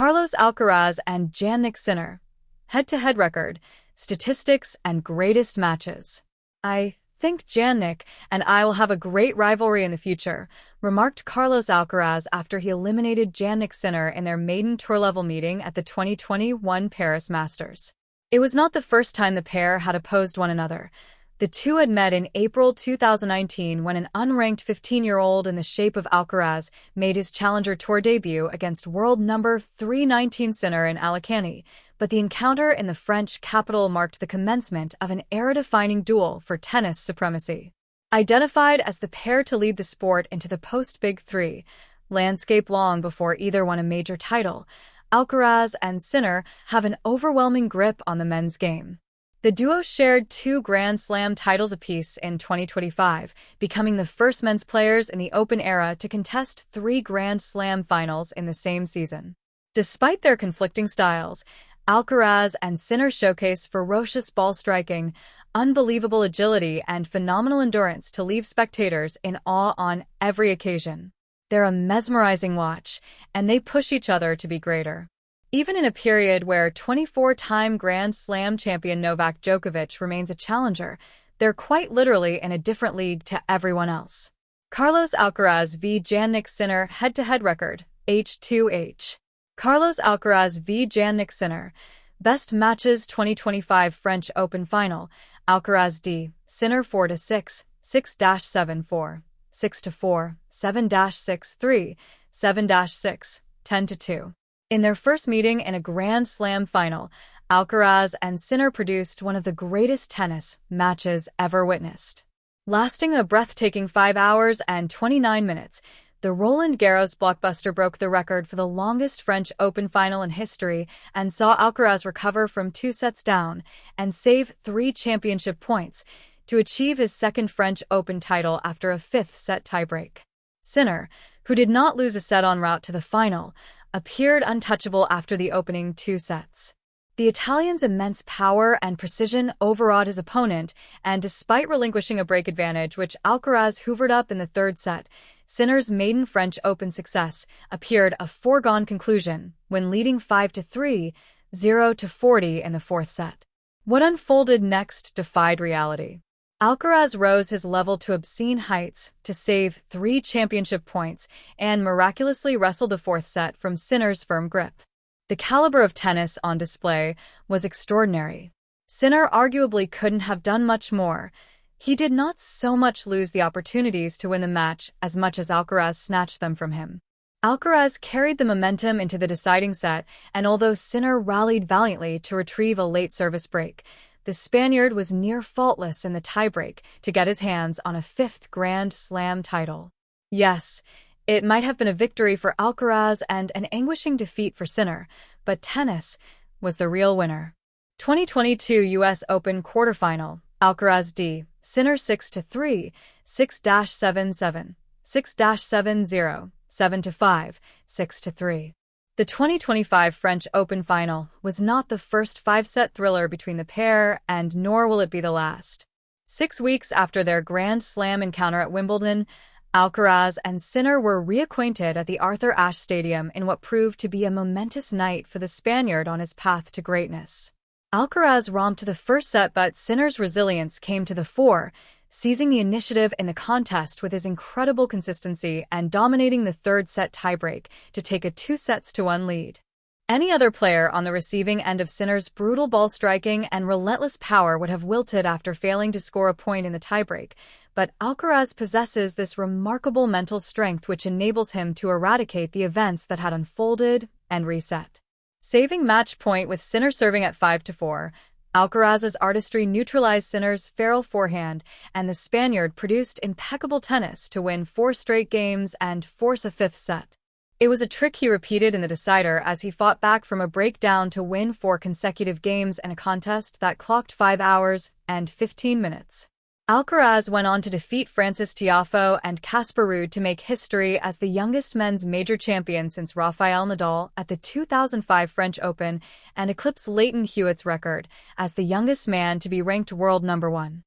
Carlos Alcaraz and Jannik Sinner. Head-to-head record, statistics, and greatest matches. "I think Jannik and I will have a great rivalry in the future," remarked Carlos Alcaraz after he eliminated Jannik Sinner in their maiden tour-level meeting at the 2021 Paris Masters. It was not the first time the pair had opposed one another. The two had met in April 2019 when an unranked 15-year-old in the shape of Alcaraz made his Challenger Tour debut against world number 319 Sinner in Alicante, but the encounter in the French capital marked the commencement of an era-defining duel for tennis supremacy. Identified as the pair to lead the sport into the post-Big Three landscape long before either won a major title, Alcaraz and Sinner have an overwhelming grip on the men's game. The duo shared 2 Grand Slam titles apiece in 2025, becoming the first men's players in the Open era to contest 3 Grand Slam finals in the same season. Despite their conflicting styles, Alcaraz and Sinner showcase ferocious ball striking, unbelievable agility, and phenomenal endurance to leave spectators in awe on every occasion. They're a mesmerizing watch, and they push each other to be greater. Even in a period where 24-time Grand Slam champion Novak Djokovic remains a challenger, they're quite literally in a different league to everyone else. Carlos Alcaraz v Jannik Sinner head-to-head record, H2H. Carlos Alcaraz v Jannik Sinner. Best matches 2025 French Open Final. Alcaraz d. Sinner 4-6, 6-7-4, 6-4, 7-6-3, 7-6, 10-2. In their first meeting in a Grand Slam final, Alcaraz and Sinner produced one of the greatest tennis matches ever witnessed. Lasting a breathtaking 5 hours and 29 minutes, the Roland Garros blockbuster broke the record for the longest French Open final in history and saw Alcaraz recover from 2 sets down and save 3 championship points to achieve his second French Open title after a 5th-set tiebreak. Sinner, who did not lose a set en route to the final, appeared untouchable after the opening 2 sets. The Italian's immense power and precision overawed his opponent, and despite relinquishing a break advantage which Alcaraz hoovered up in the 3rd set, Sinner's maiden French Open success appeared a foregone conclusion when leading 5-3, 0-40 in the 4th set. What unfolded next defied reality. Alcaraz rose his level to obscene heights to save 3 championship points and miraculously wrestled the 4th set from Sinner's firm grip. The caliber of tennis on display was extraordinary. Sinner arguably couldn't have done much more. He did not so much lose the opportunities to win the match as much as Alcaraz snatched them from him. Alcaraz carried the momentum into the deciding set, and although Sinner rallied valiantly to retrieve a late service break, the Spaniard was near faultless in the tiebreak to get his hands on a 5th Grand Slam title. Yes, it might have been a victory for Alcaraz and an anguishing defeat for Sinner, but tennis was the real winner. 2022 U.S. Open quarterfinal, Alcaraz d. Sinner 6-3, 6-7-7, 6-7-0, 7-5, 6-3. The 2025 French Open final was not the first 5-set thriller between the pair, and nor will it be the last. 6 weeks after their Grand Slam encounter at Wimbledon, Alcaraz and Sinner were reacquainted at the Arthur Ashe Stadium in what proved to be a momentous night for the Spaniard on his path to greatness. Alcaraz romped the first set, but Sinner's resilience came to the fore, seizing the initiative in the contest with his incredible consistency and dominating the 3rd set tiebreak to take a 2-1 lead. Any other player on the receiving end of Sinner's brutal ball striking and relentless power would have wilted after failing to score a point in the tiebreak, but Alcaraz possesses this remarkable mental strength which enables him to eradicate the events that had unfolded and reset. Saving match point with Sinner serving at 5-4, Alcaraz's artistry neutralized Sinner's feral forehand, and the Spaniard produced impeccable tennis to win 4 straight games and force a 5th set. It was a trick he repeated in the decider as he fought back from a breakdown to win 4 consecutive games in a contest that clocked 5 hours and 15 minutes. Alcaraz went on to defeat Francis Tiafoe and Casper Ruud to make history as the youngest men's major champion since Rafael Nadal at the 2005 French Open and eclipse Lleyton Hewitt's record as the youngest man to be ranked world number 1.